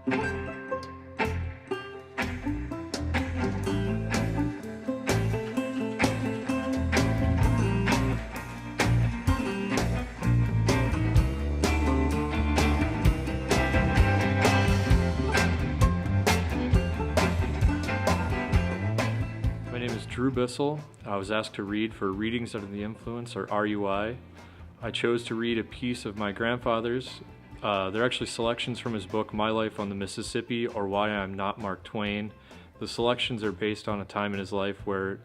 My name is Drew Bissell. I was asked to read for Readings Under the Influence, or RUI. I chose to read a piece of my grandfather's. They're actually selections from his book, My Life on the Mississippi, or Why I'm Not Mark Twain. The selections are based on a time in his life where,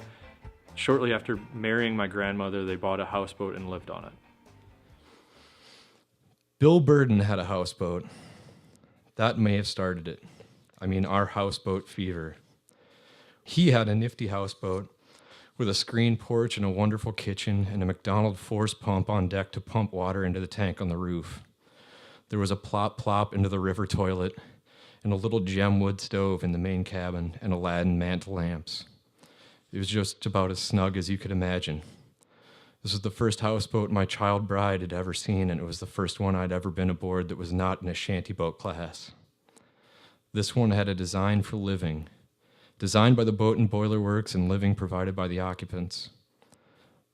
shortly after marrying my grandmother, they bought a houseboat and lived on it. Bill Burden had a houseboat. That may have started it. I mean, our houseboat fever. He had a nifty houseboat with a screened porch and a wonderful kitchen and a McDonald force pump on deck to pump water into the tank on the roof. There was a plop-plop into the river toilet and a little gem wood stove in the main cabin and Aladdin mantle lamps. It was just about as snug as you could imagine. This was the first houseboat my child bride had ever seen, and it was the first one I'd ever been aboard that was not in a shantyboat class. This one had a design for living, designed by the boat and boiler works and living provided by the occupants.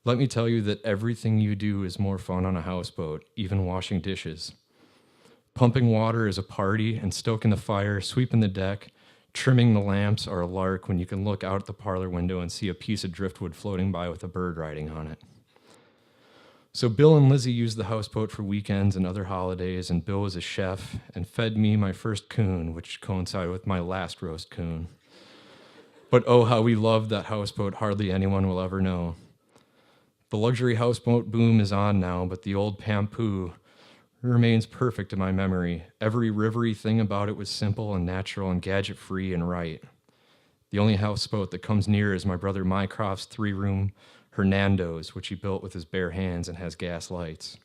Let me tell you that everything you do is more fun on a houseboat, even washing dishes. Pumping water is a party, and stoking the fire, sweeping the deck, trimming the lamps are a lark when you can look out the parlor window and see a piece of driftwood floating by with a bird riding on it. So Bill and Lizzie used the houseboat for weekends and other holidays, and Bill was a chef and fed me my first coon, which coincided with my last roast coon. But oh, how we loved that houseboat hardly anyone will ever know. The luxury houseboat boom is on now, but the old Pampoo remains perfect in my memory. Every rivery thing about it was simple and natural and gadget-free and right. The only houseboat that comes near is my brother Mycroft's 3-room Hernando's, which he built with his bare hands and has gas lights.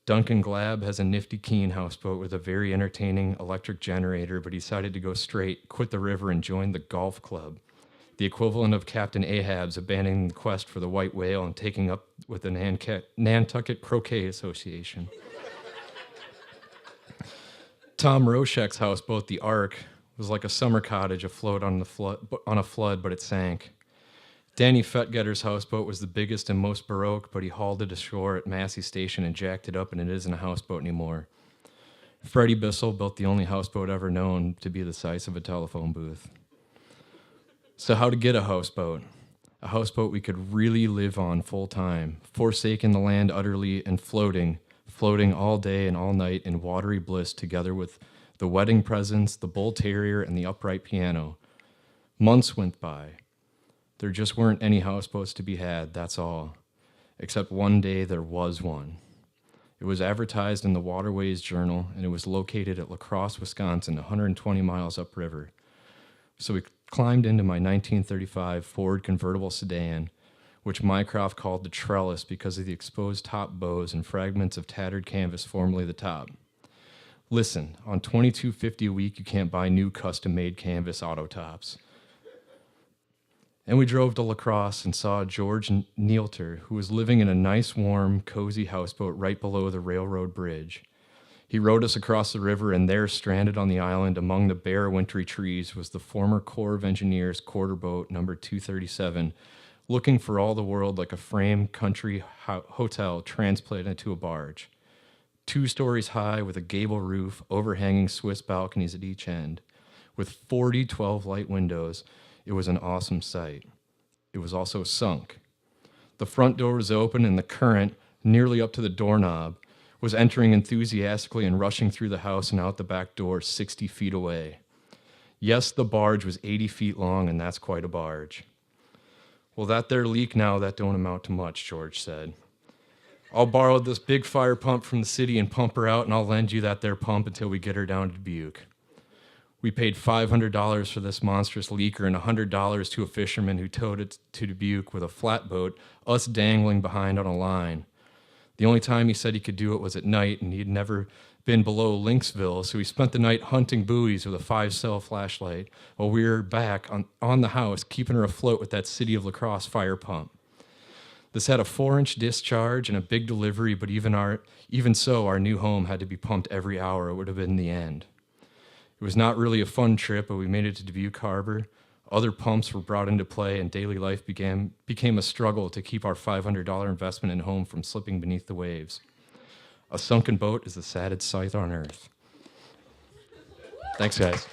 Duncan Glab has a nifty Keene houseboat with a very entertaining electric generator, but he decided to go straight, quit the river, and join the golf club, the equivalent of Captain Ahab's abandoning the quest for the white whale and taking up with the Nantucket Croquet Association. Tom Roshek's houseboat, the Ark, was like a summer cottage afloat on a flood, but it sank. Danny Fetgetter's houseboat was the biggest and most baroque, but he hauled it ashore at Massey Station and jacked it up, and it isn't a houseboat anymore. Freddie Bissell built the only houseboat ever known to be the size of a telephone booth. So how to get a houseboat? A houseboat we could really live on full time, forsaking the land utterly and floating all day and all night in watery bliss together with the wedding presents, the bull terrier, and the upright piano. Months went by. There just weren't any houseboats to be had, that's all. Except one day there was one. It was advertised in the Waterways Journal, and it was located at La Crosse, Wisconsin, 120 miles upriver. So we climbed into my 1935 Ford convertible sedan, which Mycroft called the trellis because of the exposed top bows and fragments of tattered canvas formerly the top. Listen, on $22.50 a week, you can't buy new custom-made canvas auto tops. And we drove to La Crosse and saw George Nealter, who was living in a nice, warm, cozy houseboat right below the railroad bridge. He rowed us across the river, and there, stranded on the island among the bare, wintry trees, was the former Corps of Engineers quarter boat number 237, looking for all the world like a framed country hotel transplanted to a barge. 2 stories high with a gable roof, overhanging Swiss balconies at each end. With 40 12-light windows, it was an awesome sight. It was also sunk. The front door was open, and the current, nearly up to the doorknob, was entering enthusiastically and rushing through the house and out the back door 60 feet away. Yes, the barge was 80 feet long, and that's quite a barge. Well, that there leak now, that don't amount to much, George said. I'll borrow this big fire pump from the city and pump her out, and I'll lend you that there pump until we get her down to Dubuque. We paid $500 for this monstrous leaker and $100 to a fisherman who towed it to Dubuque with a flatboat, us dangling behind on a line. The only time he said he could do it was at night, and he'd never been below Lynxville, so he spent the night hunting buoys with a 5-cell flashlight while we were back on the house, keeping her afloat with that City of La Crosse fire pump. This had a 4-inch discharge and a big delivery, but even so, our new home had to be pumped every hour. It would have been the end. It was not really a fun trip, but we made it to Dubuque Harbor. Other pumps were brought into play, and daily life became a struggle to keep our $500 investment in home from slipping beneath the waves. A sunken boat is the saddest sight on earth. Thanks, guys.